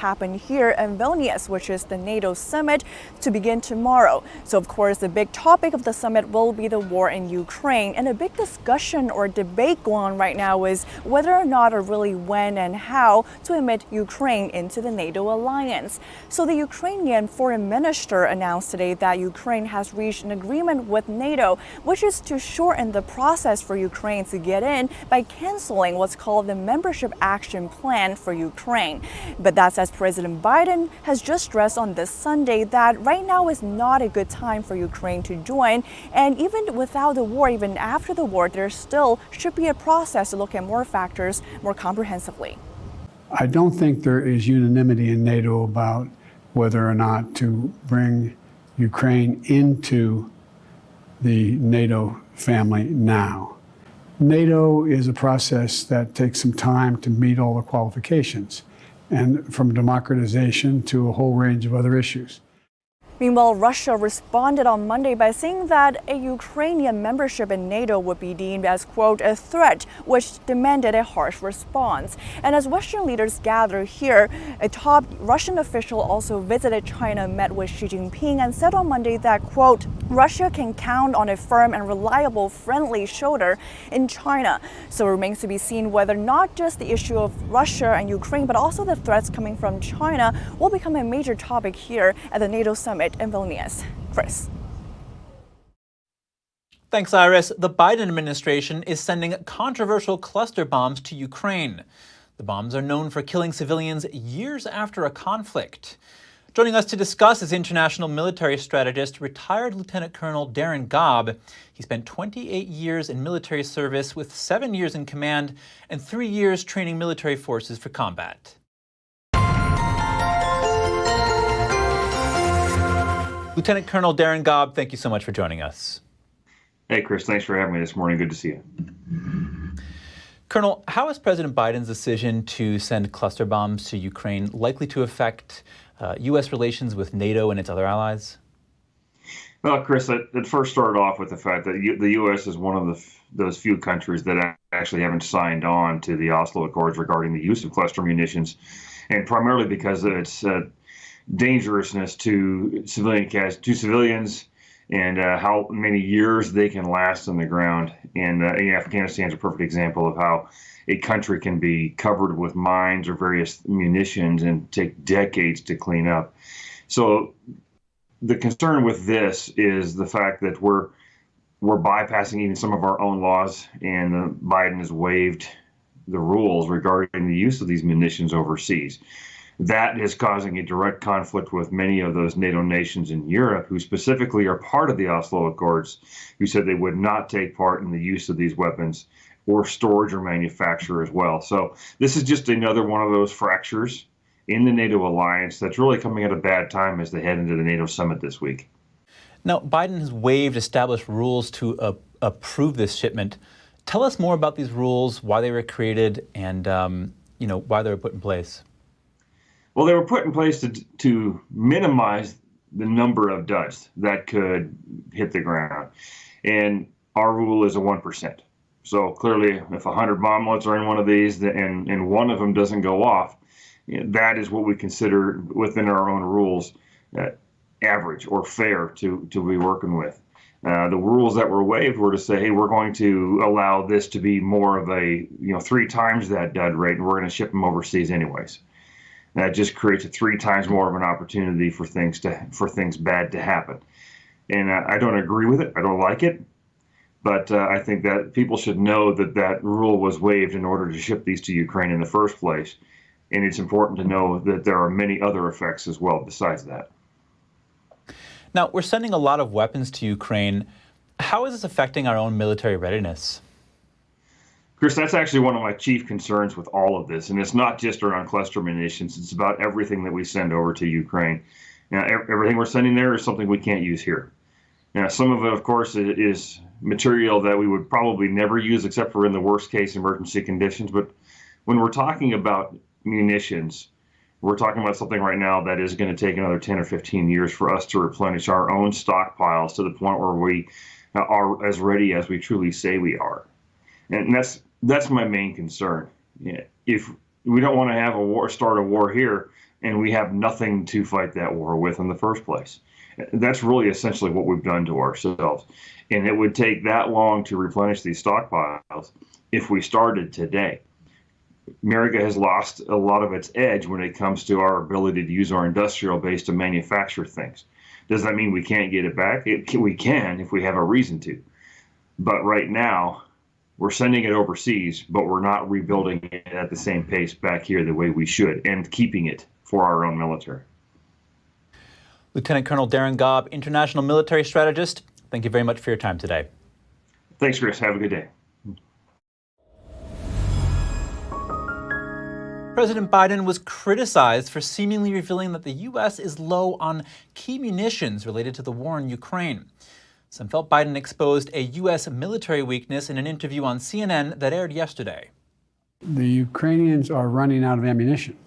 happen here in Vilnius, which is the NATO summit, to begin tomorrow. So of course, the big topic of the summit will be the war in Ukraine. And a big discussion or debate going on right now is whether or not, or really when and how, to admit Ukraine into the NATO alliance. So the Ukrainian foreign minister announced today that Ukraine has reached an agreement with NATO, which is to shorten the process for Ukraine to get in by canceling what's called the Membership Action Plan for Ukraine. But that's as President Biden has just stressed on this Sunday that right now is not a good time for Ukraine to join. And even without the war, even after the war, there still should be a process to look at more factors more comprehensively. I don't think there is unanimity in NATO about whether or not to bring Ukraine into the NATO family now. NATO is a process that takes some time to meet all the qualifications, and from democratization to a whole range of other issues. Meanwhile, Russia responded on Monday by saying that a Ukrainian membership in NATO would be deemed as, quote, a threat, which demanded a harsh response. And as Western leaders gather here, a top Russian official also visited China, met with Xi Jinping, and said on Monday that, quote, Russia can count on a firm and reliable friendly shoulder in China. So it remains to be seen whether not just the issue of Russia and Ukraine, but also the threats coming from China will become a major topic here at the NATO summit in Vilnius. Chris. Thanks, Iris. The Biden administration is sending controversial cluster bombs to Ukraine. The bombs are known for killing civilians years after a conflict. Joining us to discuss is international military strategist, retired Lieutenant Colonel Darren Gobb. He spent 28 years in military service with 7 years in command and 3 years training military forces for combat. Lieutenant Colonel Darren Gobb, thank you so much for joining us. Hey, Chris, thanks for having me this morning. Good to see you. Colonel, how is President Biden's decision to send cluster bombs to Ukraine likely to affect U.S. relations with NATO and its other allies? Well, Chris, it first started off with the fact that the U.S. is one of those few countries that actually haven't signed on to the Oslo Accords regarding the use of cluster munitions, and primarily because of its dangerousness to civilians and how many years they can last on the ground. And Afghanistan is a perfect example of how a country can be covered with mines or various munitions and take decades to clean up. So the concern with this is the fact that we're bypassing even some of our own laws, and Biden has waived the rules regarding the use of these munitions overseas. That is causing a direct conflict with many of those NATO nations in Europe who specifically are part of the Oslo Accords, who said they would not take part in the use of these weapons or storage or manufacture as well. So this is just another one of those fractures in the NATO alliance that's really coming at a bad time as they head into the NATO summit this week. Now, Biden has waived established rules to approve this shipment. Tell us more about these rules, why they were created, and why they were put in place. Well, they were put in place to minimize the number of duds that could hit the ground. And our rule is a 1%. So clearly, if 100 bomblets are in one of these and one of them doesn't go off, that is what we consider within our own rules average or fair to be working with. The rules that were waived were to say, hey, we're going to allow this to be more of a 3 times that dud rate, and we're going to ship them overseas anyways. That just creates a 3 times more of an opportunity for things bad to happen. And I don't agree with it. I don't like it. But I think that people should know that rule was waived in order to ship these to Ukraine in the first place. And it's important to know that there are many other effects as well besides that. Now, we're sending a lot of weapons to Ukraine. How is this affecting our own military readiness? Chris, that's actually one of my chief concerns with all of this. And it's not just around cluster munitions. It's about everything that we send over to Ukraine. Now, everything we're sending there is something we can't use here. Now, some of it, of course, is material that we would probably never use except for in the worst case emergency conditions. But when we're talking about munitions, we're talking about something right now that is going to take another 10 or 15 years for us to replenish our own stockpiles to the point where we are as ready as we truly say we are. And that's my main concern. If we don't want to have start a war here, and we have nothing to fight that war with in the first place. That's really essentially what we've done to ourselves. And it would take that long to replenish these stockpiles if we started today. America has lost a lot of its edge when it comes to our ability to use our industrial base to manufacture things. Does that mean we can't get it back? We can if we have a reason to. But right now, we're sending it overseas, but we're not rebuilding it at the same pace back here the way we should, and keeping it for our own military. Lieutenant Colonel Darren Gobb, International Military Strategist, thank you very much for your time today. Thanks, Chris. Have a good day. President Biden was criticized for seemingly revealing that the U.S. is low on key munitions related to the war in Ukraine. Some felt Biden exposed a U.S. military weakness in an interview on CNN that aired yesterday. The Ukrainians are running out of ammunition.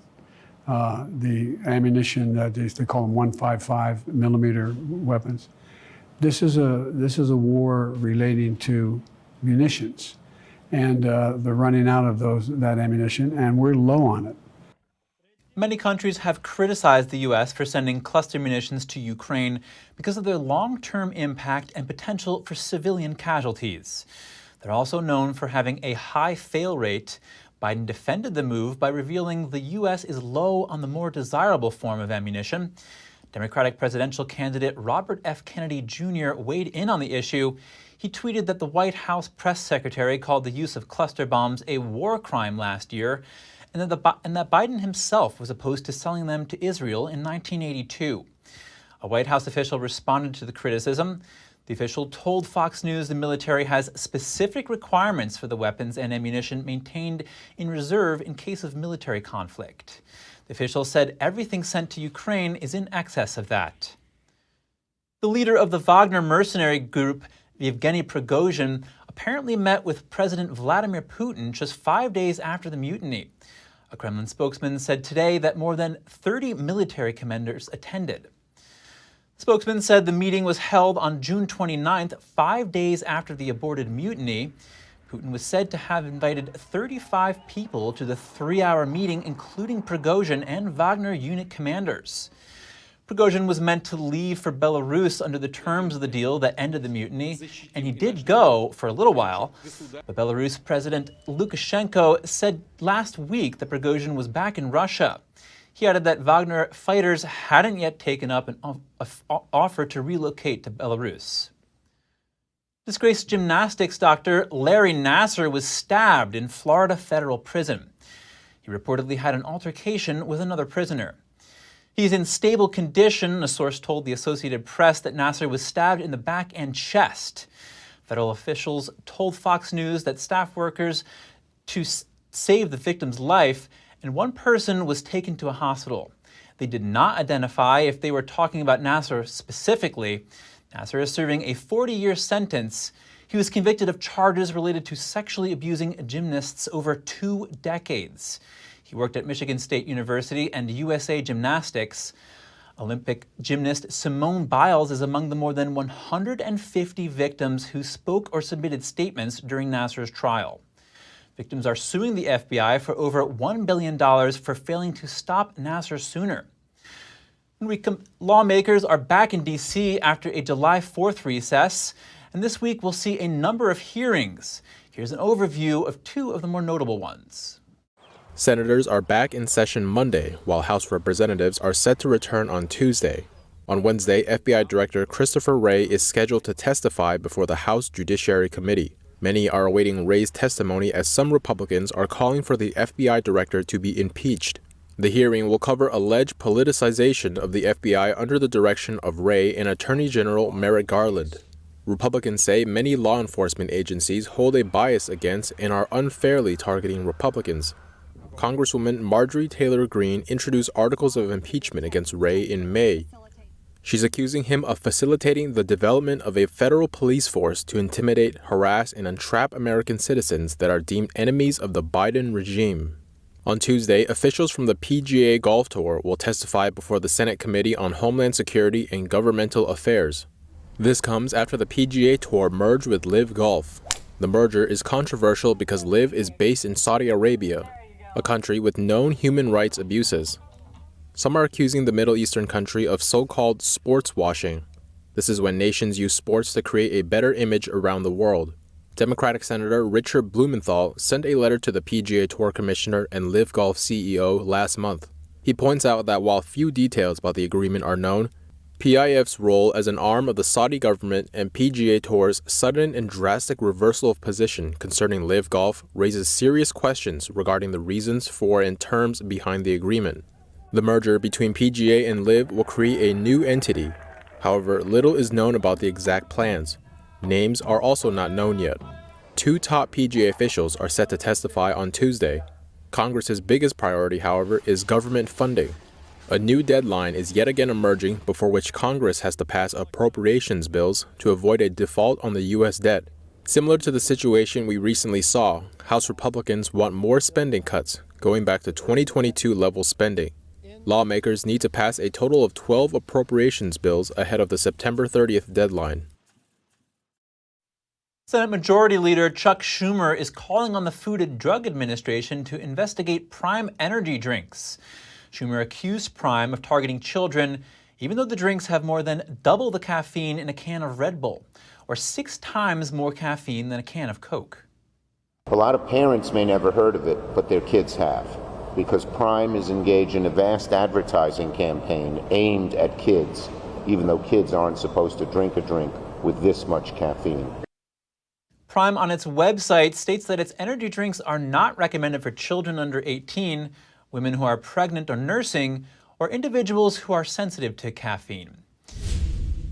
The ammunition that they call them 155 millimeter weapons. This is a war relating to munitions, and they're running out of that ammunition, and we're low on it. Many countries have criticized the U.S. for sending cluster munitions to Ukraine because of their long-term impact and potential for civilian casualties. They're also known for having a high fail rate. Biden defended the move by revealing the U.S. is low on the more desirable form of ammunition. Democratic presidential candidate Robert F. Kennedy Jr. weighed in on the issue. He tweeted that the White House press secretary called the use of cluster bombs a war crime last year, and that Biden himself was opposed to selling them to Israel in 1982. A White House official responded to the criticism. The official told Fox News the military has specific requirements for the weapons and ammunition maintained in reserve in case of military conflict. The official said everything sent to Ukraine is in excess of that. The leader of the Wagner mercenary group, Yevgeny Prigozhin, apparently met with President Vladimir Putin just 5 days after the mutiny. A Kremlin spokesman said today that more than 30 military commanders attended. The spokesman said the meeting was held on June 29th, 5 days after the aborted mutiny. Putin was said to have invited 35 people to the 3-hour meeting, including Prigozhin and Wagner unit commanders. Prigozhin was meant to leave for Belarus under the terms of the deal that ended the mutiny, and he did go for a little while. But Belarus President Lukashenko said last week that Prigozhin was back in Russia. He added that Wagner fighters hadn't yet taken up an offer to relocate to Belarus. Disgraced gymnastics doctor Larry Nassar was stabbed in Florida federal prison. He reportedly had an altercation with another prisoner. He's in stable condition. A source told the Associated Press that Nassar was stabbed in the back and chest. Federal officials told Fox News that staff workers to save the victim's life, and one person was taken to a hospital. They did not identify if they were talking about Nassar specifically. Nassar is serving a 40-year sentence. He was convicted of charges related to sexually abusing gymnasts over 2 decades. He worked at Michigan State University and USA Gymnastics. Olympic gymnast Simone Biles is among the more than 150 victims who spoke or submitted statements during Nassar's trial. Victims are suing the FBI for over $1 billion for failing to stop Nassar sooner. Lawmakers are back in D.C. after a July 4th recess, and this week we'll see a number of hearings. Here's an overview of 2 of the more notable ones. Senators are back in session Monday, while House representatives are set to return on Tuesday. On Wednesday, FBI Director Christopher Wray is scheduled to testify before the House Judiciary Committee. Many are awaiting Wray's testimony as some Republicans are calling for the FBI director to be impeached. The hearing will cover alleged politicization of the FBI under the direction of Wray and Attorney General Merrick Garland. Republicans say many law enforcement agencies hold a bias against and are unfairly targeting Republicans. Congresswoman Marjorie Taylor Greene introduced articles of impeachment against Wray in May. She's accusing him of facilitating the development of a federal police force to intimidate, harass, and entrap American citizens that are deemed enemies of the Biden regime. On Tuesday, officials from the PGA Golf Tour will testify before the Senate Committee on Homeland Security and Governmental Affairs. This comes after the PGA Tour merged with LIV Golf. The merger is controversial because LIV is based in Saudi Arabia, a country with known human rights abuses. Some are accusing the Middle Eastern country of so-called sports washing. This is when nations use sports to create a better image around the world. Democratic Senator Richard Blumenthal sent a letter to the PGA Tour Commissioner and Live Golf CEO last month. He points out that while few details about the agreement are known, PIF's role as an arm of the Saudi government and PGA Tour's sudden and drastic reversal of position concerning Live Golf raises serious questions regarding the reasons for and terms behind the agreement. The merger between PGA and Live will create a new entity. However, little is known about the exact plans. Names are also not known yet. 2 top PGA officials are set to testify on Tuesday. Congress's biggest priority, however, is government funding. A new deadline is yet again emerging before which Congress has to pass appropriations bills to avoid a default on the U.S. debt. Similar to the situation we recently saw, House Republicans want more spending cuts, going back to 2022 level spending. Lawmakers need to pass a total of 12 appropriations bills ahead of the September 30th deadline. Senate Majority Leader Chuck Schumer is calling on the Food and Drug Administration to investigate Prime energy drinks. Schumer accused Prime of targeting children, even though the drinks have more than double the caffeine in a can of Red Bull, or 6 times more caffeine than a can of Coke. A lot of parents may never heard of it, but their kids have, because Prime is engaged in a vast advertising campaign aimed at kids, even though kids aren't supposed to drink a drink with this much caffeine. Prime on its website states that its energy drinks are not recommended for children under 18, women who are pregnant or nursing, or individuals who are sensitive to caffeine.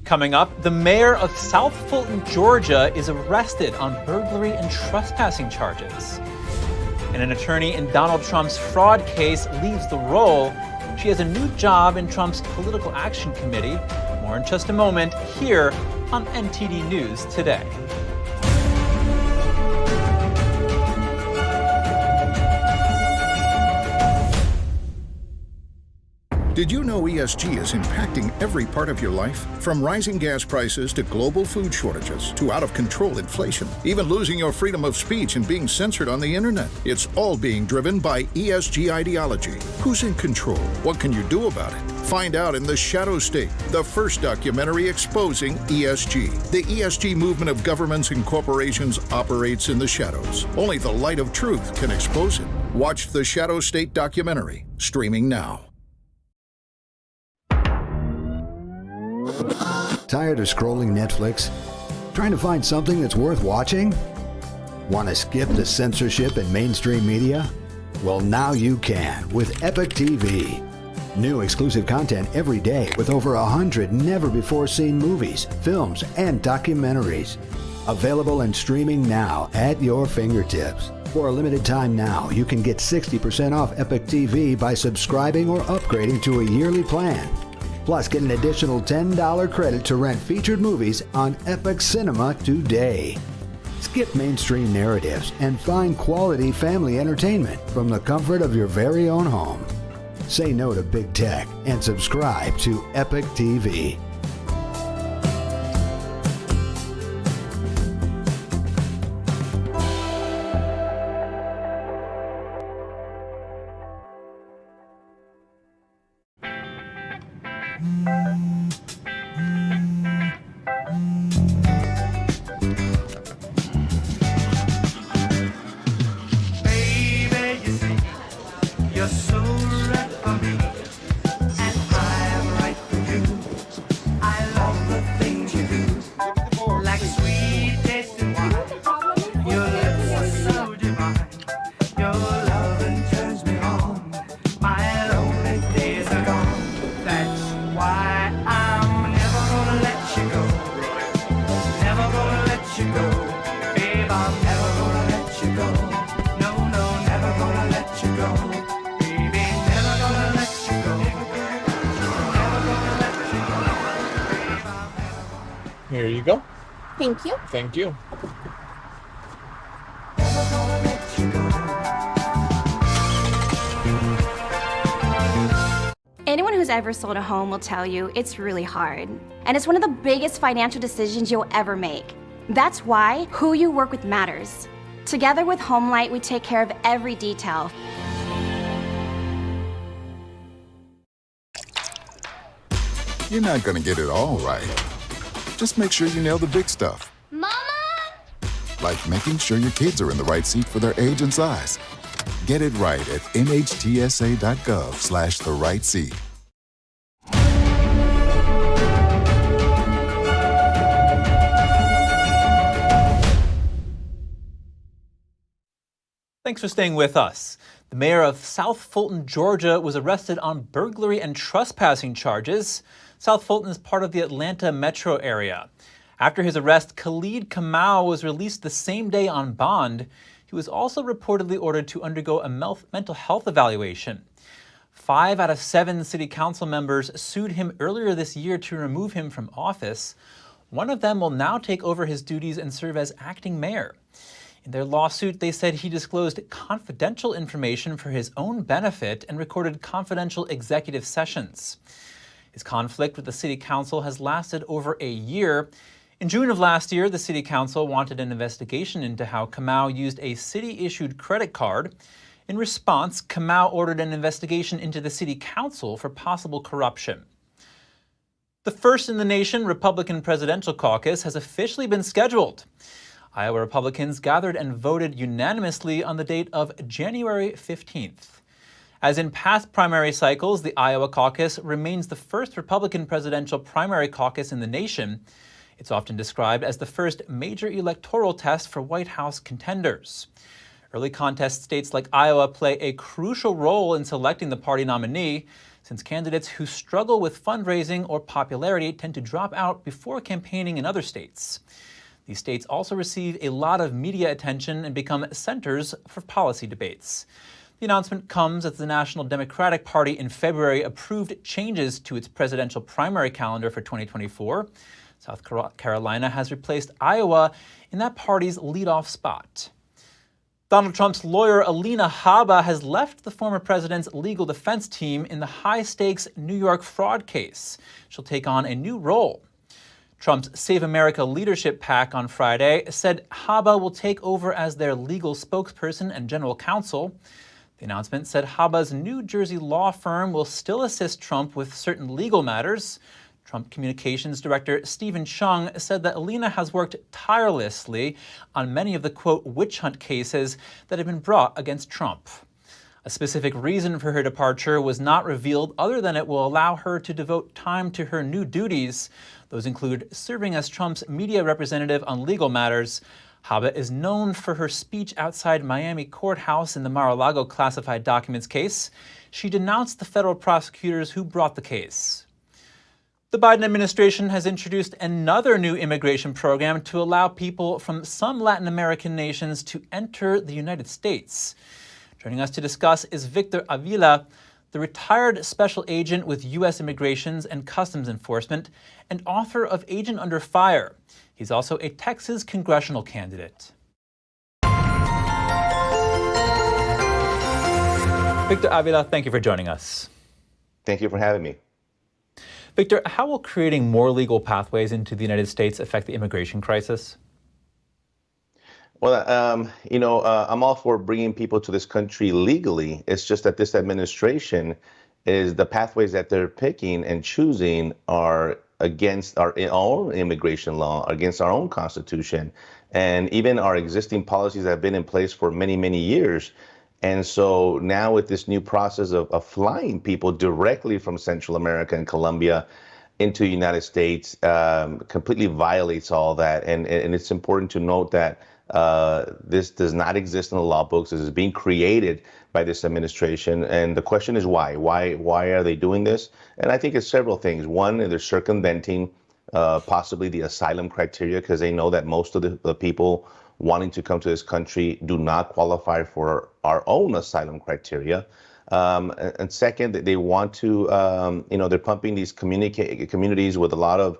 Coming up, the mayor of South Fulton, Georgia is arrested on burglary and trespassing charges. And an attorney in Donald Trump's fraud case leaves the role. She has a new job in Trump's Political Action Committee. More in just a moment here on NTD News Today. Did you know ESG is impacting every part of your life? From rising gas prices to global food shortages to out-of-control inflation, even losing your freedom of speech and being censored on the internet. It's all being driven by ESG ideology. Who's in control? What can you do about it? Find out in The Shadow State, the first documentary exposing ESG. The ESG movement of governments and corporations operates in the shadows. Only the light of truth can expose it. Watch The Shadow State documentary, streaming now. Tired of scrolling Netflix? Trying to find something that's worth watching? Want to skip the censorship in mainstream media? Well, now you can with Epic TV. New exclusive content every day with over 100 never-before-seen movies, films, and documentaries. Available and streaming now at your fingertips. For a limited time now, you can get 60% off Epic TV by subscribing or upgrading to a yearly plan. Plus, get an additional $10 credit to rent featured movies on Epic Cinema today. Skip mainstream narratives and find quality family entertainment from the comfort of your very own home. Say no to big tech and subscribe to Epic TV. Here you go. Thank you. Thank you. Anyone who's ever sold a home will tell you it's really hard. And it's one of the biggest financial decisions you'll ever make. That's why who you work with matters. Together with HomeLight, we take care of every detail. You're not going to get it all right. Just make sure you nail the big stuff. Mama! Like making sure your kids are in the right seat for their age and size. Get it right at nhtsa.gov/the-right-seat. Thanks for staying with us. The mayor of South Fulton, Georgia, was arrested on burglary and trespassing charges. South Fulton is part of the Atlanta metro area. After his arrest, Khalid Kamau was released the same day on bond. He was also reportedly ordered to undergo a mental health evaluation. 5 out of 7 city council members sued him earlier this year to remove him from office. One of them will now take over his duties and serve as acting mayor. In their lawsuit, they said he disclosed confidential information for his own benefit and recorded confidential executive sessions. His conflict with the city council has lasted over a year. In June of last year, the city council wanted an investigation into how Kamau used a city-issued credit card. In response, Kamau ordered an investigation into the city council for possible corruption. The first in the nation Republican presidential caucus has officially been scheduled. Iowa Republicans gathered and voted unanimously on the date of January 15th. As in past primary cycles, the Iowa caucus remains the first Republican presidential primary caucus in the nation. It's often described as the first major electoral test for White House contenders. Early contest states like Iowa play a crucial role in selecting the party nominee, since candidates who struggle with fundraising or popularity tend to drop out before campaigning in other states. These states also receive a lot of media attention and become centers for policy debates. The announcement comes as the National Democratic Party in February approved changes to its presidential primary calendar for 2024. South Carolina has replaced Iowa in that party's leadoff spot. Donald Trump's lawyer, Alina Habba, has left the former president's legal defense team in the high-stakes New York fraud case. She'll take on a new role. Trump's Save America leadership PAC on Friday said Habba will take over as their legal spokesperson and general counsel. The announcement said Habba's New Jersey law firm will still assist Trump with certain legal matters. Trump Communications Director Stephen Chung said that Alina has worked tirelessly on many of the, quote, witch hunt cases that have been brought against Trump. A specific reason for her departure was not revealed other than it will allow her to devote time to her new duties. Those include serving as Trump's media representative on legal matters. Habba is known for her speech outside Miami courthouse in the Mar-a-Lago classified documents case. She denounced the federal prosecutors who brought the case. The Biden administration has introduced another new immigration program to allow people from some Latin American nations to enter the United States. Joining us to discuss is Victor Avila, the retired special agent with U.S. Immigrations and Customs Enforcement and author of Agent Under Fire. He's also a Texas congressional candidate. Victor Avila, thank you for joining us. Thank you for having me. Victor, how will creating more legal pathways into the United States affect the immigration crisis? Well, I'm all for bringing people to this country legally. It's just that this administration is the pathways that they're picking and choosing are against our own immigration law, against our own constitution, and even our existing policies that have been in place for many, many years. And so now with this new process of flying people directly from Central America and Colombia into the United States completely violates all that. And it's important to note that this does not exist in the law books. This is being created by this administration. And the question is why? Why are they doing this? And I think it's several things. One, they're circumventing possibly the asylum criteria because they know that most of the people wanting to come to this country do not qualify for our own asylum criteria. And second, they want to, they're pumping these communities with a lot of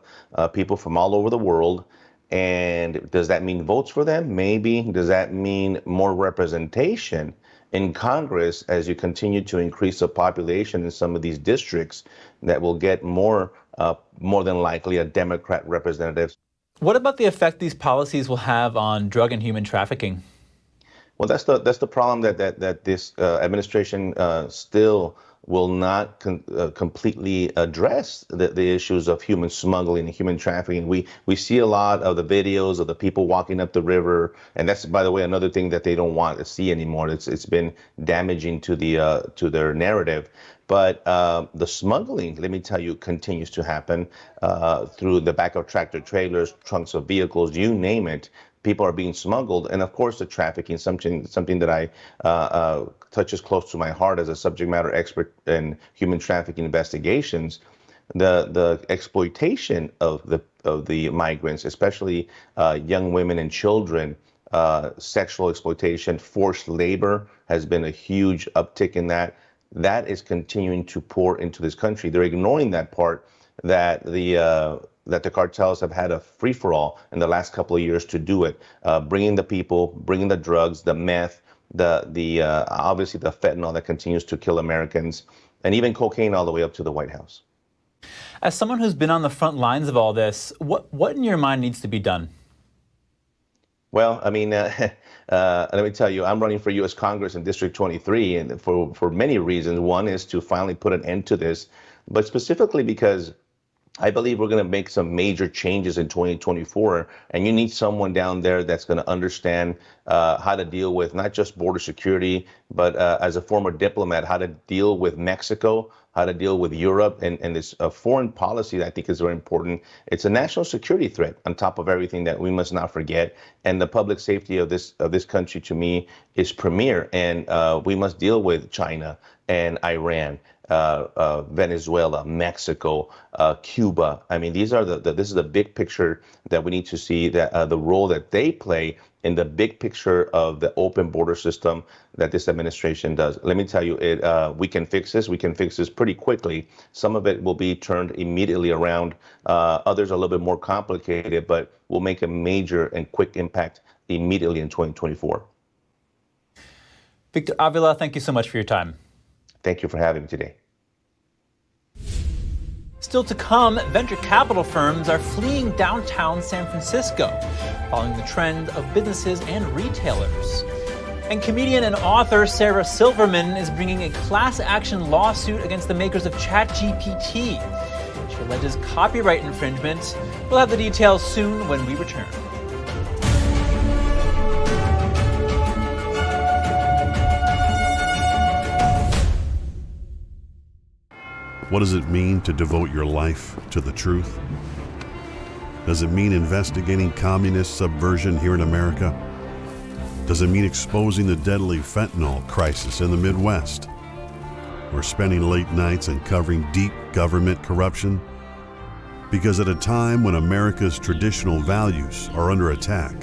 people from all over the world. And does that mean votes for them? Maybe. Does that mean more representation in Congress as you continue to increase the population in some of these districts that will get more than likely a Democrat representative? What about the effect these policies will have on drug and human trafficking? Well, that's the problem that this administration still will not completely address the issues of human smuggling and human trafficking. We see a lot of the videos of the people walking up the river, and that's, by the way, another thing that they don't want to see anymore. It's been damaging to their narrative. But the smuggling, let me tell you, continues to happen through the back of tractor trailers, trunks of vehicles, you name it. People are being smuggled, and of course, the trafficking, something that I touches close to my heart as a subject matter expert in human trafficking investigations. The exploitation of the migrants, especially young women and children, sexual exploitation, forced labor has been a huge uptick in that. That is continuing to pour into this country. They're ignoring that part, that the cartels have had a free-for-all in the last couple of years to do it, bringing the people, bringing the drugs, the meth, obviously the fentanyl that continues to kill Americans, and even cocaine all the way up to the White House. As someone who's been on the front lines of all this, what in your mind needs to be done? Well, I mean, let me tell you, I'm running for U.S. Congress in District 23, and for many reasons. One is to finally put an end to this, but specifically because I believe we're going to make some major changes in 2024, and you need someone down there that's going to understand how to deal with not just border security, but as a former diplomat, how to deal with Mexico, how to deal with Europe, and this foreign policy that I think is very important. It's a national security threat on top of everything that we must not forget, and the public safety of this country, to me, is premier, and we must deal with China and Iran. Venezuela, Mexico, Cuba. I mean, these are this is the big picture that we need to see, that the role that they play in the big picture of the open border system that this administration does. Let me tell you, we can fix this. We can fix this pretty quickly. Some of it will be turned immediately around. Others are a little bit more complicated, but will make a major and quick impact immediately in 2024. Victor Avila, thank you so much for your time. Thank you for having me today. Still to come, venture capital firms are fleeing downtown San Francisco, following the trend of businesses and retailers. And comedian and author Sarah Silverman is bringing a class action lawsuit against the makers of ChatGPT. She alleges copyright infringement. We'll have the details soon when we return. What does it mean to devote your life to the truth? Does it mean investigating communist subversion here in America? Does it mean exposing the deadly fentanyl crisis in the Midwest? Or spending late nights and covering deep government corruption? Because at a time when America's traditional values are under attack,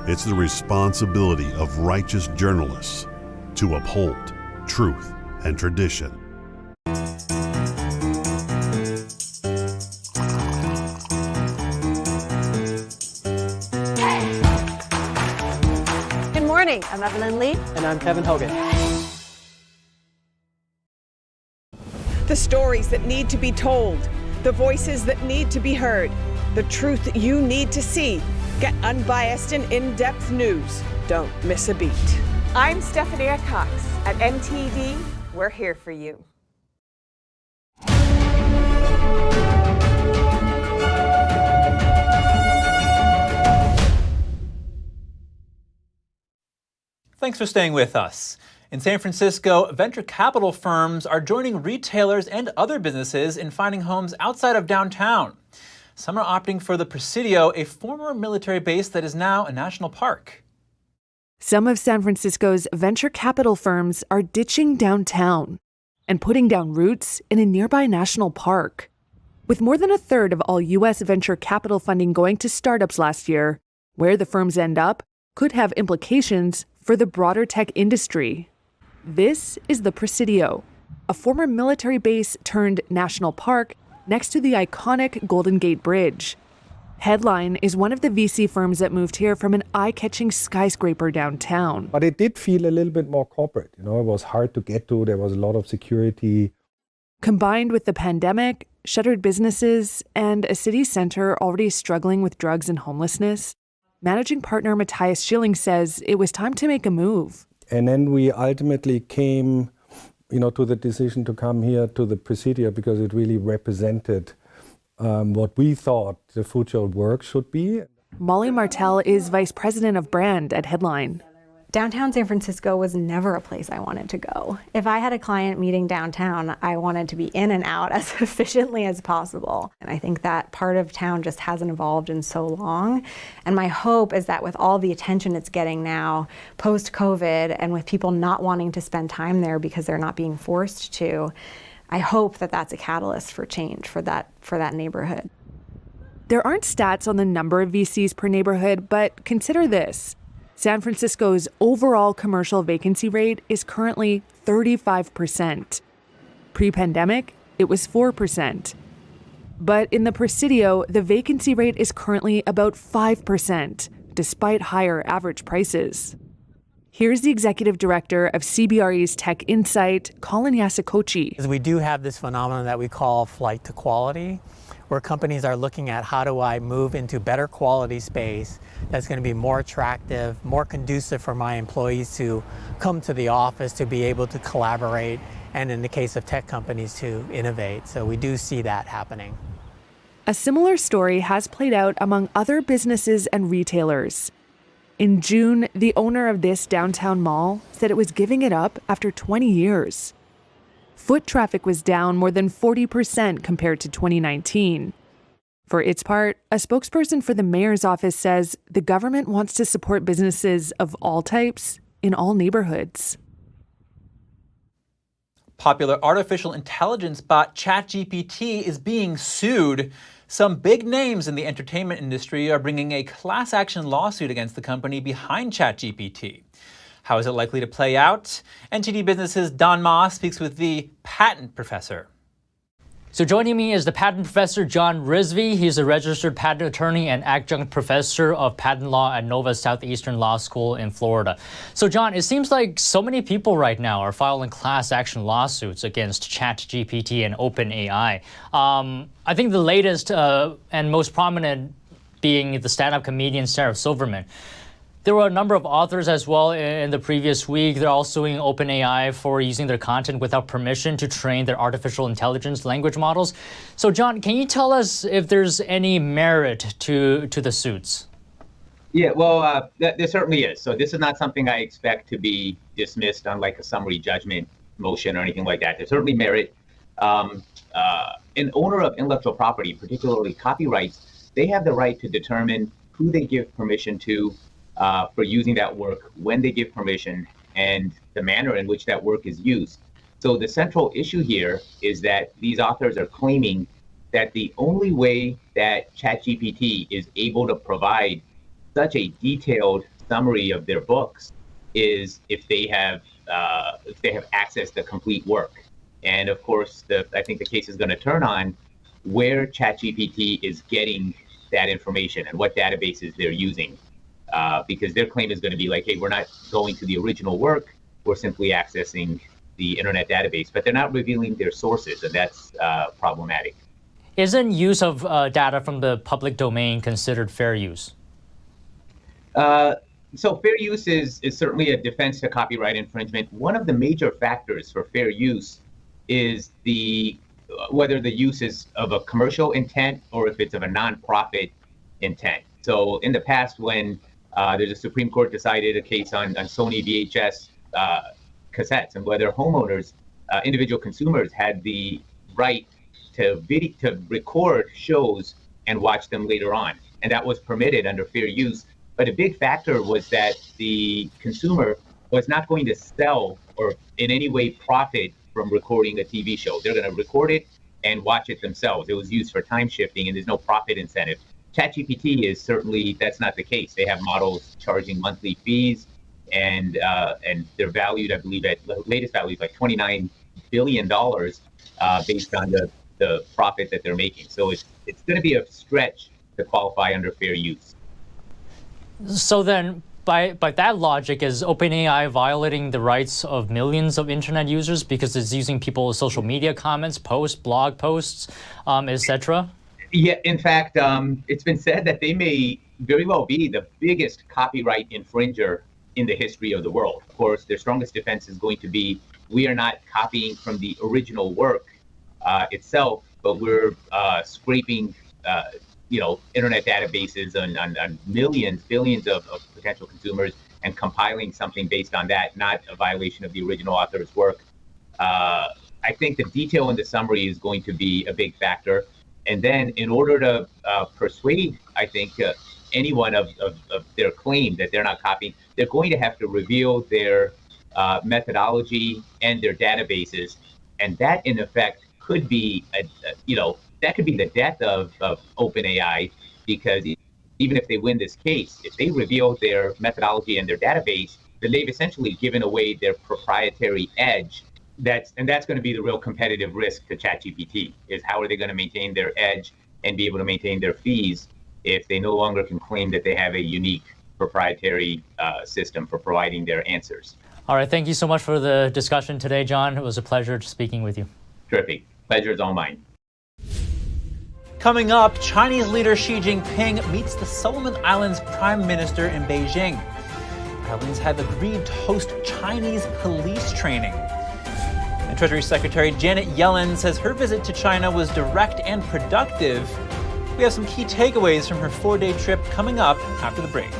it's the responsibility of righteous journalists to uphold truth and tradition. I'm Evelyn Lee. And I'm Kevin Hogan. The stories that need to be told, the voices that need to be heard, the truth you need to see. Get unbiased and in-depth news. Don't miss a beat. I'm Stephanie Cox. At NTD, we're here for you. Thanks for staying with us. In San Francisco, venture capital firms are joining retailers and other businesses in finding homes outside of downtown. Some are opting for the Presidio, a former military base that is now a national park. Some of San Francisco's venture capital firms are ditching downtown and putting down roots in a nearby national park. With more than a third of all U.S. venture capital funding going to startups last year, where the firms end up could have implications for the broader tech industry. This is the Presidio, a former military base turned national park next to the iconic Golden Gate Bridge. Headline is one of the VC firms that moved here from an eye-catching skyscraper downtown. But it did feel a little bit more corporate. You know, it was hard to get to. There was a lot of security. Combined with the pandemic, shuttered businesses, and a city center already struggling with drugs and homelessness, managing partner Matthias Schilling says it was time to make a move. And then we ultimately came to the decision to come here to the procedure because it really represented what we thought the future work should be. Molly Martell is vice president of brand at Headline. Downtown San Francisco was never a place I wanted to go. If I had a client meeting downtown, I wanted to be in and out as efficiently as possible. And I think that part of town just hasn't evolved in so long. And my hope is that with all the attention it's getting now, post-COVID, and with people not wanting to spend time there because they're not being forced to, I hope that that's a catalyst for change for that neighborhood. There aren't stats on the number of VCs per neighborhood, but consider this. San Francisco's overall commercial vacancy rate is currently 35%. Pre-pandemic, it was 4%. But in the Presidio, the vacancy rate is currently about 5%, despite higher average prices. Here's the executive director of CBRE's Tech Insight, Colin Yasakochi. We do have this phenomenon that we call flight to quality, where companies are looking at how do I move into better quality space that's going to be more attractive, more conducive for my employees to come to the office, to be able to collaborate, and in the case of tech companies, to innovate. So we do see that happening. A similar story has played out among other businesses and retailers. In June, the owner of this downtown mall said it was giving it up after 20 years. Foot traffic was down more than 40% compared to 2019. For its part, a spokesperson for the mayor's office says the government wants to support businesses of all types in all neighborhoods. Popular artificial intelligence bot ChatGPT is being sued. Some big names in the entertainment industry are bringing a class action lawsuit against the company behind ChatGPT. How is it likely to play out? NTD Business's Don Ma speaks with the patent professor. So joining me is the patent professor, John Rizvi. He's a registered patent attorney and adjunct professor of patent law at Nova Southeastern Law School in Florida. So John, it seems like so many people right now are filing class action lawsuits against ChatGPT and OpenAI. I think the latest and most prominent being the stand-up comedian Sarah Silverman. There were a number of authors as well in the previous week. They're all suing OpenAI for using their content without permission to train their artificial intelligence language models. So, John, can you tell us if there's any merit to the suits? Yeah, well, there certainly is. So this is not something I expect to be dismissed on like a summary judgment motion or anything like that. There's certainly merit. An owner of intellectual property, particularly copyrights, they have the right to determine who they give permission to for using that work, when they give permission, and the manner in which that work is used. So the central issue here is that these authors are claiming that the only way that ChatGPT is able to provide such a detailed summary of their books is if they have access to complete work. And of course, I think the case is going to turn on where ChatGPT is getting that information and what databases they're using. Because their claim is going to be like, hey, we're not going to the original work, we're simply accessing the internet database, but they're not revealing their sources, and that's problematic. Isn't use of data from the public domain considered fair use? So fair use is certainly a defense to copyright infringement. One of the major factors for fair use is whether the use is of a commercial intent or if it's of a nonprofit intent. So in the past, when there's a Supreme Court decided a case on Sony VHS cassettes and whether homeowners, individual consumers, had the right to record shows and watch them later on. And that was permitted under fair use. But a big factor was that the consumer was not going to sell or in any way profit from recording a TV show. They're going to record it and watch it themselves. It was used for time shifting and there's no profit incentive. ChatGPT is certainly, that's not the case. They have models charging monthly fees, and they're valued, I believe, at the latest value is like $29 billion based on the profit that they're making. So it's going to be a stretch to qualify under fair use. So then, by that logic, is OpenAI violating the rights of millions of internet users because it's using people's social media comments, posts, blog posts, etc.? Yeah, in fact, it's been said that they may very well be the biggest copyright infringer in the history of the world. Of course, their strongest defense is going to be we are not copying from the original work itself, but we're scraping, internet databases on millions, billions of potential consumers and compiling something based on that, not a violation of the original author's work. I think the detail in the summary is going to be a big factor. And then in order to persuade, I think, anyone of their claim that they're not copying, they're going to have to reveal their methodology and their databases. And that, in effect, could be, that could be the death of OpenAI, because even if they win this case, if they reveal their methodology and their database, then they've essentially given away their proprietary edge. That's going to be the real competitive risk to ChatGPT, is how are they going to maintain their edge and be able to maintain their fees if they no longer can claim that they have a unique proprietary system for providing their answers. All right, thank you so much for the discussion today, John. It was a pleasure speaking with you. Terrific. Pleasure is all mine. Coming up, Chinese leader Xi Jinping meets the Solomon Islands Prime Minister in Beijing. Islands have agreed to host Chinese police training. And Treasury Secretary Janet Yellen says her visit to China was direct and productive. We have some key takeaways from her 4-day trip coming up after the break.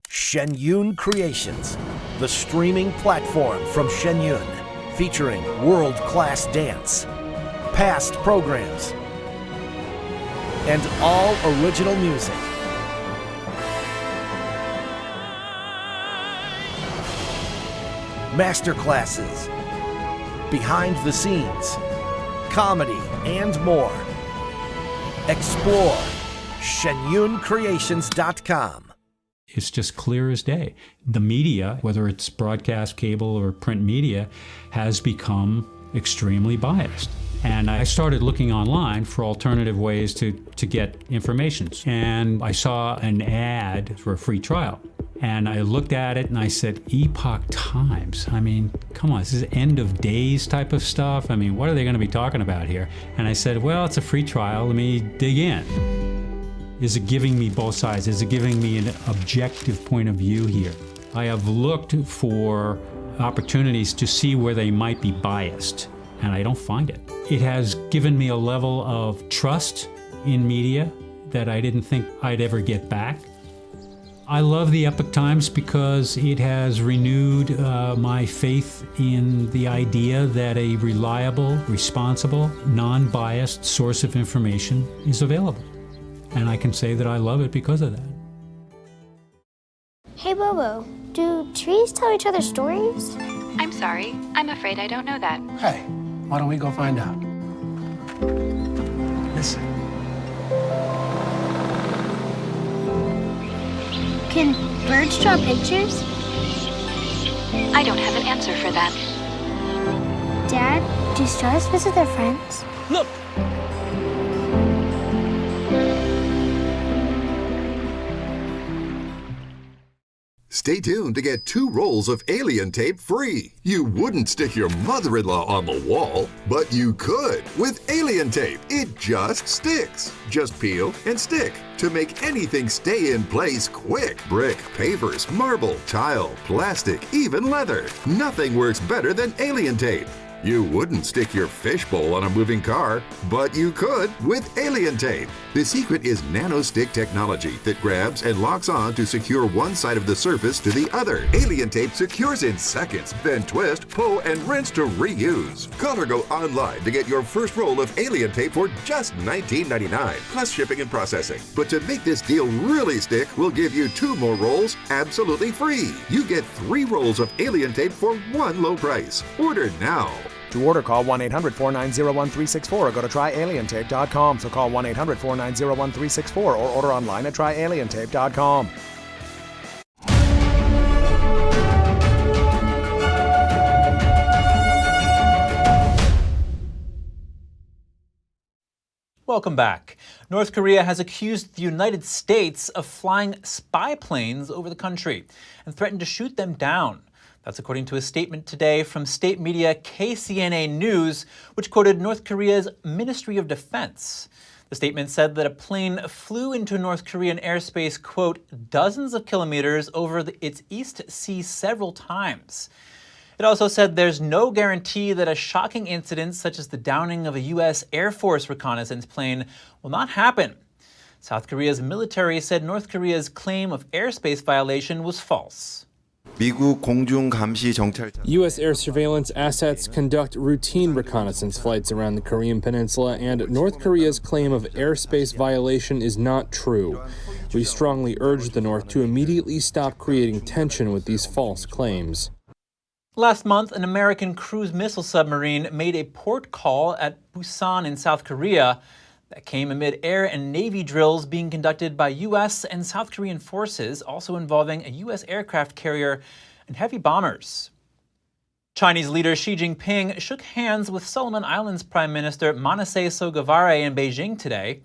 Shenyun Creations, the streaming platform from Shenyun, featuring world-class dance, past programs, and all original music. Masterclasses, behind the scenes, comedy, and more. Explore shenyuncreations.com. It's just clear as day. The media, whether it's broadcast, cable, or print media, has become extremely biased. And I started looking online for alternative ways to get information. And I saw an ad for a free trial. And I looked at it and I said, Epoch Times. I mean, come on, this is end of days type of stuff. I mean, what are they going to be talking about here? And I said, well, it's a free trial. Let me dig in. Is it giving me both sides? Is it giving me an objective point of view here? I have looked for opportunities to see where they might be biased, and I don't find it. It has given me a level of trust in media that I didn't think I'd ever get back. I love the Epoch Times because it has renewed my faith in the idea that a reliable, responsible, non-biased source of information is available. And I can say that I love it because of that. Hey Bobo, do trees tell each other stories? I'm sorry, I'm afraid I don't know that. Hey, why don't we go find out? Listen. Can birds draw pictures? I don't have an answer for that. Dad, do stars visit their friends? Look! Stay tuned to get 2 rolls of alien tape free. You wouldn't stick your mother-in-law on the wall, but you could with alien tape. It just sticks. Just peel and stick to make anything stay in place quick. Brick, pavers, marble, tile, plastic, even leather. Nothing works better than alien tape. You wouldn't stick your fishbowl on a moving car, but you could with alien tape. The secret is nano-stick technology that grabs and locks on to secure one side of the surface to the other. Alien tape secures in seconds, then twist, pull, and rinse to reuse. Call or go online to get your first roll of alien tape for just $19.99, plus shipping and processing. But to make this deal really stick, we'll give you 2 more rolls absolutely free. You get 3 rolls of alien tape for one low price. Order now. To order, call 1-800-490-1364 or go to tryalientape.com. So call 1-800-490-1364 or order online at tryalientape.com. Welcome back. North Korea has accused the United States of flying spy planes over the country and threatened to shoot them down. That's according to a statement today from state media KCNA News, which quoted North Korea's Ministry of Defense. The statement said that a plane flew into North Korean airspace, quote, dozens of kilometers over its East Sea several times. It also said there's no guarantee that a shocking incident such as the downing of a U.S. Air Force reconnaissance plane will not happen. South Korea's military said North Korea's claim of airspace violation was false. U.S. air surveillance assets conduct routine reconnaissance flights around the Korean peninsula, and North Korea's claim of airspace violation is not true. We strongly urge the North to immediately stop creating tension with these false claims. Last month, an American cruise missile submarine made a port call at Busan in South Korea that came amid air and Navy drills being conducted by U.S. and South Korean forces, also involving a U.S. aircraft carrier and heavy bombers. Chinese leader Xi Jinping shook hands with Solomon Islands Prime Minister Manasseh Sogavare in Beijing today.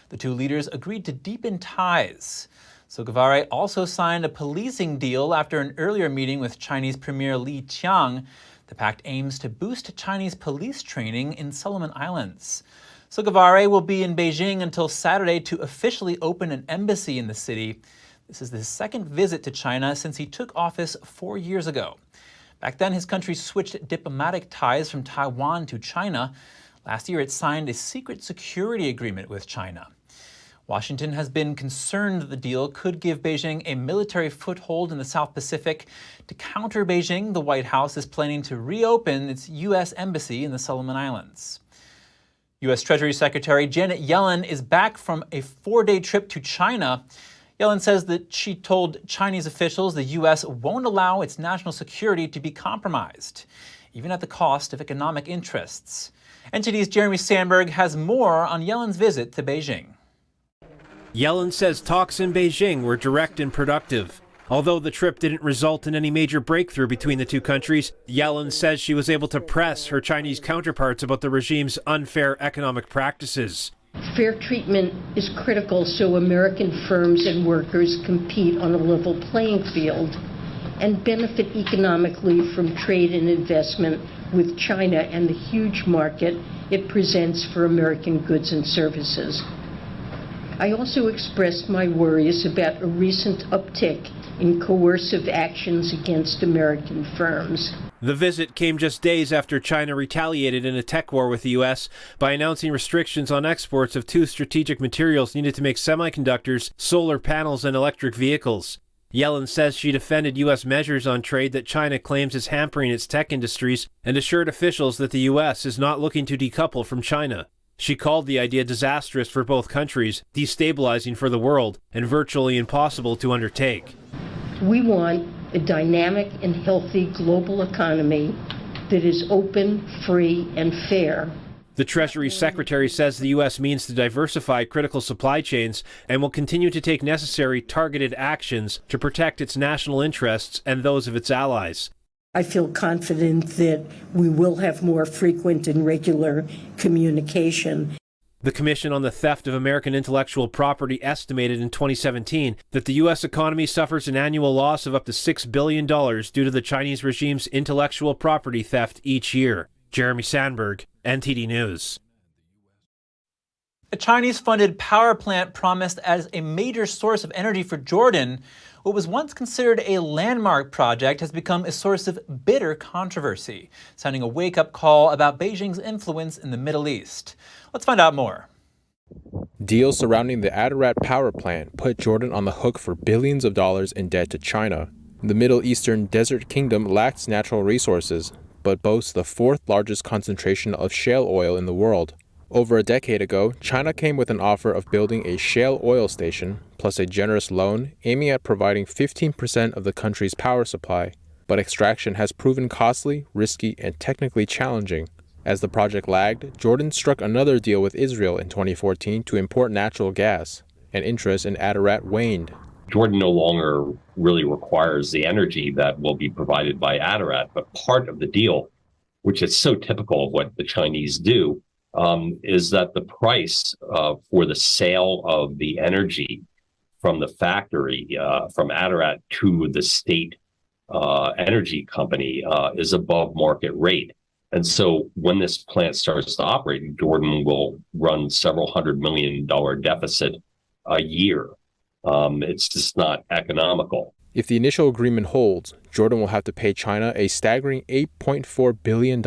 The two leaders agreed to deepen ties. Sogavare also signed a policing deal after an earlier meeting with Chinese Premier Li Qiang. The pact aims to boost Chinese police training in Solomon Islands. Sogavare will be in Beijing until Saturday to officially open an embassy in the city. This is his second visit to China since he took office 4 years ago. Back then, his country switched diplomatic ties from Taiwan to China. Last year, it signed a secret security agreement with China. Washington has been concerned that the deal could give Beijing a military foothold in the South Pacific. To counter Beijing, the White House is planning to reopen its U.S. embassy in the Solomon Islands. U.S. Treasury Secretary Janet Yellen is back from a 4-day trip to China. Yellen says that she told Chinese officials the U.S. won't allow its national security to be compromised, even at the cost of economic interests. NTD's Jeremy Sandberg has more on Yellen's visit to Beijing. Yellen says talks in Beijing were direct and productive. Although the trip didn't result in any major breakthrough between the two countries, Yellen says she was able to press her Chinese counterparts about the regime's unfair economic practices. Fair treatment is critical so American firms and workers compete on a level playing field and benefit economically from trade and investment with China and the huge market it presents for American goods and services. I also expressed my worries about a recent uptick in coercive actions against American firms. The visit came just days after China retaliated in a tech war with the U.S. by announcing restrictions on exports of two strategic materials needed to make semiconductors, solar panels, and electric vehicles. Yellen says she defended U.S. measures on trade that China claims is hampering its tech industries and assured officials that the U.S. is not looking to decouple from China. She called the idea disastrous for both countries, destabilizing for the world, and virtually impossible to undertake. We want a dynamic and healthy global economy that is open, free, and fair. The Treasury Secretary says the U.S. means to diversify critical supply chains and will continue to take necessary targeted actions to protect its national interests and those of its allies. I feel confident that we will have more frequent and regular communication. The Commission on the Theft of American Intellectual Property estimated in 2017 that the U.S. economy suffers an annual loss of up to $6 billion due to the Chinese regime's intellectual property theft each year. Jeremy Sandberg, NTD News. A Chinese-funded power plant promised as a major source of energy for Jordan, what was once considered a landmark project has become a source of bitter controversy, sounding a wake-up call about Beijing's influence in the Middle East. Let's find out more. Deals surrounding the Ararat power plant put Jordan on the hook for billions of dollars in debt to China. The Middle Eastern desert kingdom lacks natural resources, but boasts the fourth largest concentration of shale oil in the world. Over a decade ago, China came with an offer of building a shale oil station, plus a generous loan aiming at providing 15% of the country's power supply. But extraction has proven costly, risky, and technically challenging. As the project lagged, Jordan struck another deal with Israel in 2014 to import natural gas, and interest in Ararat waned. Jordan no longer really requires the energy that will be provided by Ararat, but part of the deal, which is so typical of what the Chinese do, is that the price for the sale of the energy from the factory, from Ararat to the state energy company, is above market rate. And so when this plant starts to operate, Jordan will run several $100 million deficit a year. It's just not economical. If the initial agreement holds, Jordan will have to pay China a staggering $8.4 billion.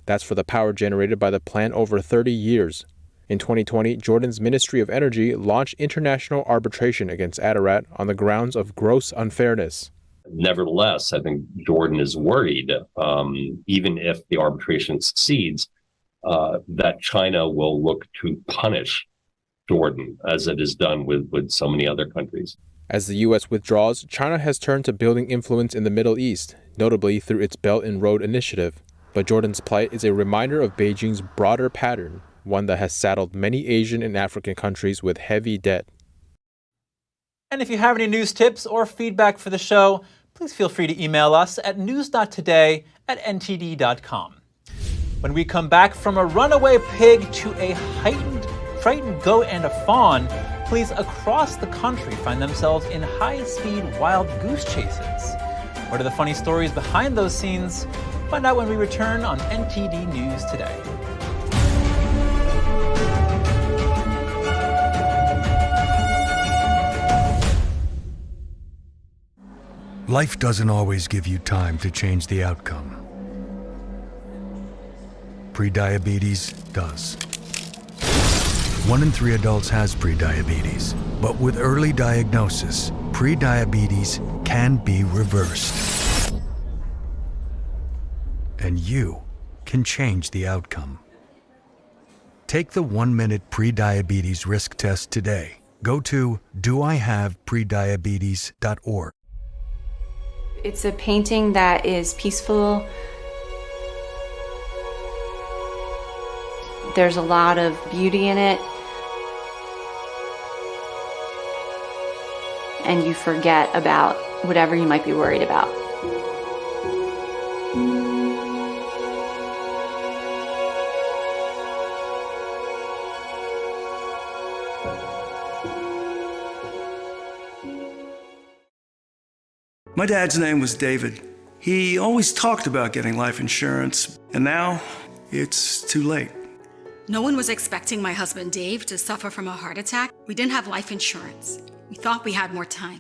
That's for the power generated by the plant over 30 years. In 2020, Jordan's Ministry of Energy launched international arbitration against Ararat on the grounds of gross unfairness. Nevertheless, I think Jordan is worried, even if the arbitration succeeds, that China will look to punish Jordan, as it has done with so many other countries. As the U.S. withdraws, China has turned to building influence in the Middle East, notably through its Belt and Road Initiative. But Jordan's plight is a reminder of Beijing's broader pattern, one that has saddled many Asian and African countries with heavy debt. And if you have any news tips or feedback for the show, please feel free to email us at news.today@ntd.com. When we come back, from a runaway pig to a heightened, frightened goat and a fawn, fleas across the country find themselves in high-speed wild goose chases. What are the funny stories behind those scenes? Find out when we return on NTD News Today. Life doesn't always give you time to change the outcome. Prediabetes does. 1 in 3 adults has prediabetes, but with early diagnosis, prediabetes can be reversed. And you can change the outcome. Take the 1-minute prediabetes risk test today. Go to doihaveprediabetes.org. It's a painting that is peaceful. There's a lot of beauty in it. And you forget about whatever you might be worried about. My dad's name was David. He always talked about getting life insurance, and now it's too late. No one was expecting my husband Dave to suffer from a heart attack. We didn't have life insurance. We thought we had more time.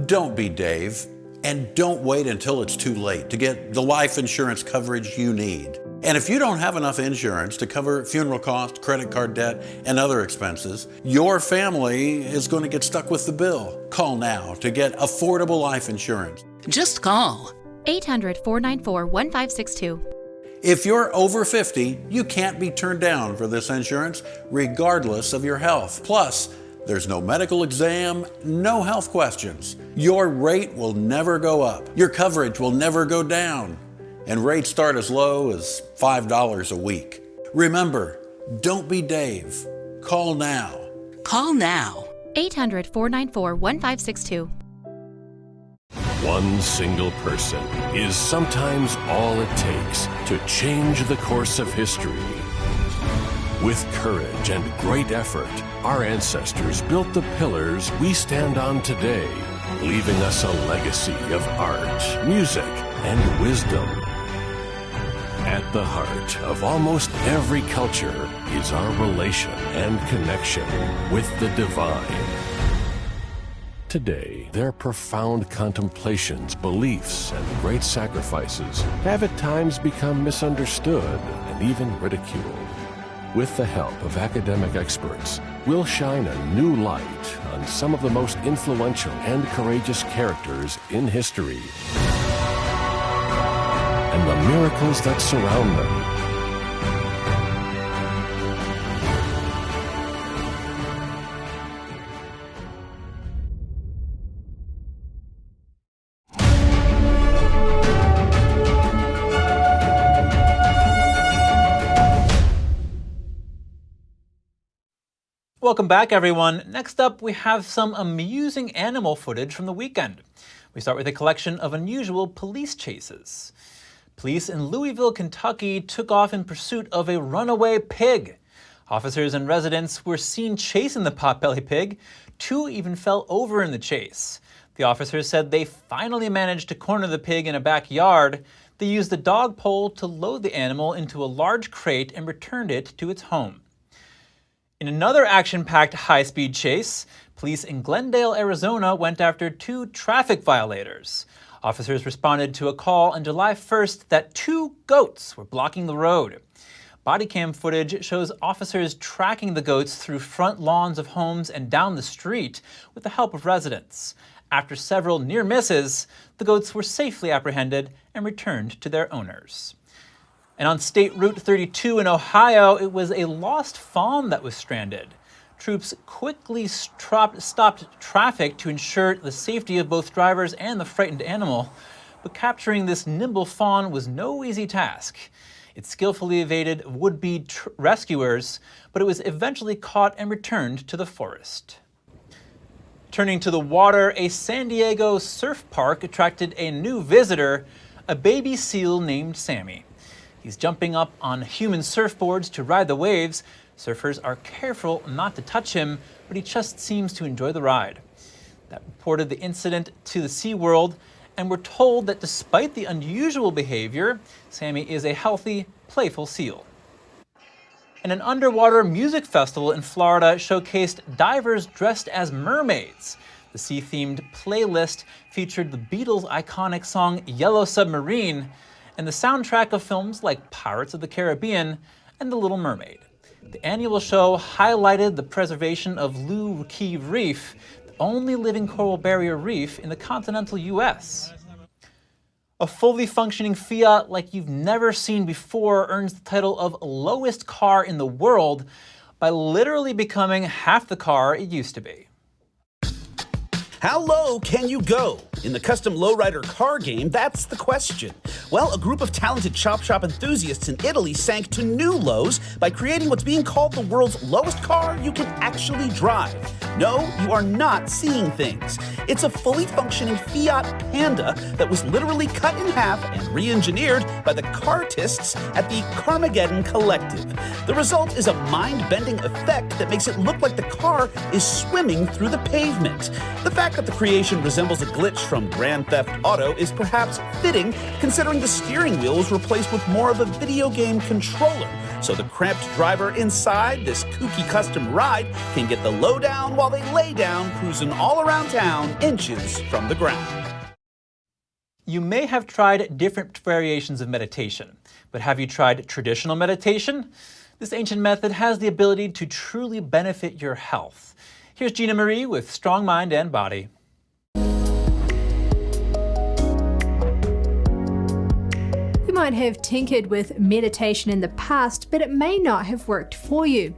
Don't be Dave, and don't wait until it's too late to get the life insurance coverage you need. And if you don't have enough insurance to cover funeral costs, credit card debt, and other expenses, your family is going to get stuck with the bill. Call now to get affordable life insurance. Just call 800-494-1562. If you're over 50, you can't be turned down for this insurance, regardless of your health. Plus, there's no medical exam, no health questions. Your rate will never go up. Your coverage will never go down. And rates start as low as $5 a week. Remember, don't be Dave. Call now. Call now. 800-494-1562. One single person is sometimes all it takes to change the course of history. With courage and great effort, our ancestors built the pillars we stand on today, leaving us a legacy of art, music, and wisdom. At the heart of almost every culture is our relation and connection with the divine. Today, their profound contemplations, beliefs, and great sacrifices have at times become misunderstood and even ridiculed. With the help of academic experts, we'll shine a new light on some of the most influential and courageous characters in history and the miracles that surround them. Welcome back, everyone. Next up, we have some amusing animal footage from the weekend. We start with a collection of unusual police chases. Police in Louisville, Kentucky took off in pursuit of a runaway pig. Officers and residents were seen chasing the potbelly pig. 2 even fell over in the chase. The officers said they finally managed to corner the pig in a backyard. They used the dog pole to load the animal into a large crate and returned it to its home. In another action-packed high-speed chase, police in Glendale, Arizona went after 2 traffic violators. Officers responded to a call on July 1st that 2 goats were blocking the road. Body cam footage shows officers tracking the goats through front lawns of homes and down the street with the help of residents. After several near misses, the goats were safely apprehended and returned to their owners. And on State Route 32 in Ohio, it was a lost fawn that was stranded. Troops quickly stopped traffic to ensure the safety of both drivers and the frightened animal, but capturing this nimble fawn was no easy task. It skillfully evaded would-be rescuers, but it was eventually caught and returned to the forest. Turning to the water, a San Diego surf park attracted a new visitor, a baby seal named Sammy. He's jumping up on human surfboards to ride the waves. Surfers are careful not to touch him, but he just seems to enjoy the ride. That reported the incident to the SeaWorld, and we're told that despite the unusual behavior, Sammy is a healthy, playful seal. And an underwater music festival in Florida showcased divers dressed as mermaids. The sea-themed playlist featured the Beatles' iconic song Yellow Submarine and the soundtrack of films like Pirates of the Caribbean and The Little Mermaid. The annual show highlighted the preservation of Blue Key Reef, the only living coral barrier reef in the continental U.S. A fully functioning Fiat like you've never seen before earns the title of lowest car in the world by literally becoming half the car it used to be. How low can you go? In the custom lowrider car game, that's the question. Well, a group of talented chop shop enthusiasts in Italy sank to new lows by creating what's being called the world's lowest car you can actually drive. No, you are not seeing things. It's a fully functioning Fiat Panda that was literally cut in half and re-engineered by the cartists at the Carmageddon Collective. The result is a mind-bending effect that makes it look like the car is swimming through the pavement. The fact that the creation resembles a glitch from Grand Theft Auto is perhaps fitting, considering the steering wheel was replaced with more of a video game controller. So the cramped driver inside this kooky custom ride can get the lowdown while they lay down, cruising all around town, inches from the ground. You may have tried different variations of meditation, but have you tried traditional meditation? This ancient method has the ability to truly benefit your health. Here's Gina Marie with Strong Mind and Body. You might have tinkered with meditation in the past, but it may not have worked for you.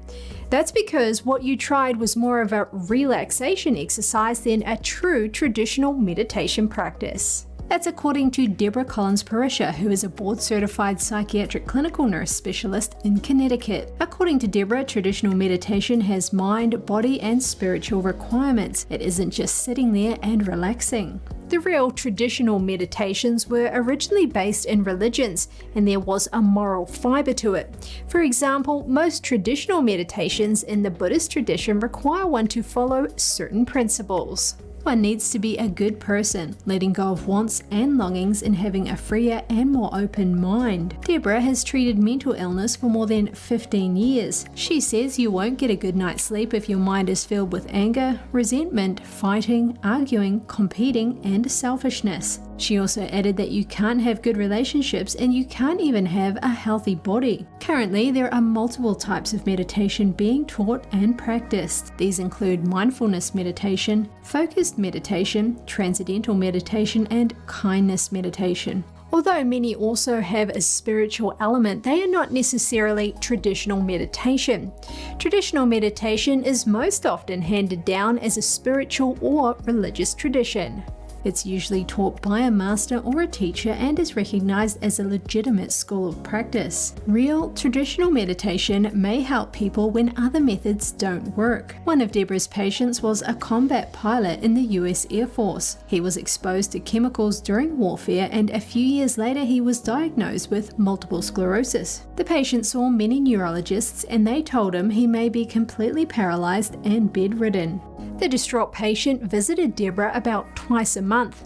That's because what you tried was more of a relaxation exercise than a true traditional meditation practice. That's according to Deborah Collins-Parisha, who is a board-certified psychiatric clinical nurse specialist in Connecticut. According to Deborah, traditional meditation has mind, body, and spiritual requirements. It isn't just sitting there and relaxing. The real traditional meditations were originally based in religions, and there was a moral fiber to it. For example, most traditional meditations in the Buddhist tradition require one to follow certain principles. One needs to be a good person, letting go of wants and longings and having a freer and more open mind. Deborah has treated mental illness for more than 15 years. She says you won't get a good night's sleep if your mind is filled with anger, resentment, fighting, arguing, competing, and selfishness. She also added that you can't have good relationships and you can't even have a healthy body. Currently, there are multiple types of meditation being taught and practiced. These include mindfulness meditation, focused meditation, transcendental meditation, and kindness meditation. Although many also have a spiritual element, they are not necessarily traditional meditation. Traditional meditation is most often handed down as a spiritual or religious tradition. It's usually taught by a master or a teacher and is recognized as a legitimate school of practice. Real traditional meditation may help people when other methods don't work. One of Deborah's patients was a combat pilot in the US Air Force. He was exposed to chemicals during warfare, and a few years later he was diagnosed with multiple sclerosis. The patient saw many neurologists and they told him he may be completely paralyzed and bedridden. The distraught patient visited Deborah about twice a month.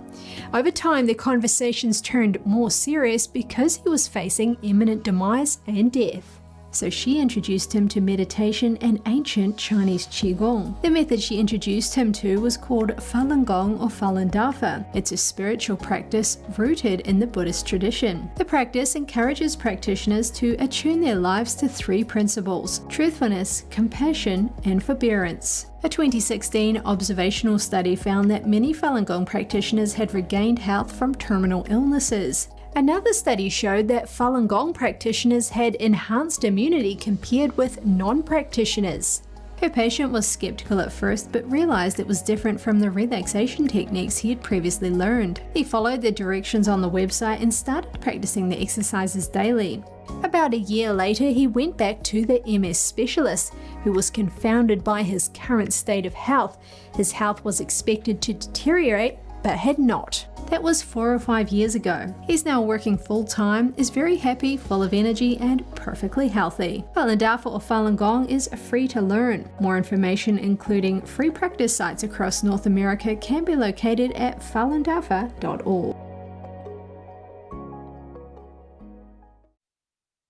Over time, their conversations turned more serious because he was facing imminent demise and death. So she introduced him to meditation and ancient Chinese Qigong. The method she introduced him to was called Falun Gong or Falun Dafa. It's a spiritual practice rooted in the Buddhist tradition. The practice encourages practitioners to attune their lives to 3 principles: truthfulness, compassion, and forbearance. A 2016 observational study found that many Falun Gong practitioners had regained health from terminal illnesses. Another study showed that Falun Gong practitioners had enhanced immunity compared with non-practitioners. Her patient was skeptical at first, but realized it was different from the relaxation techniques he had previously learned. He followed the directions on the website and started practicing the exercises daily. About a year later, he went back to the MS specialist, who was confounded by his current state of health. His health was expected to deteriorate, but had not. That was 4 or 5 years ago. He's now working full-time, is very happy, full of energy, and perfectly healthy. Falun Dafa or Falun Gong is free to learn. More information, including free practice sites across North America, can be located at falundafa.org.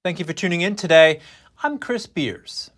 Thank you for tuning in today. I'm Chris Beers.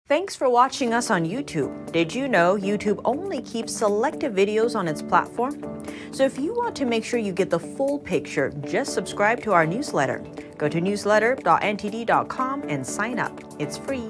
Thanks for watching us on YouTube. Did you know YouTube only keeps selective videos on its platform? So if you want to make sure you get the full picture, just subscribe to our newsletter. Go to newsletter.ntd.com and sign up. It's free.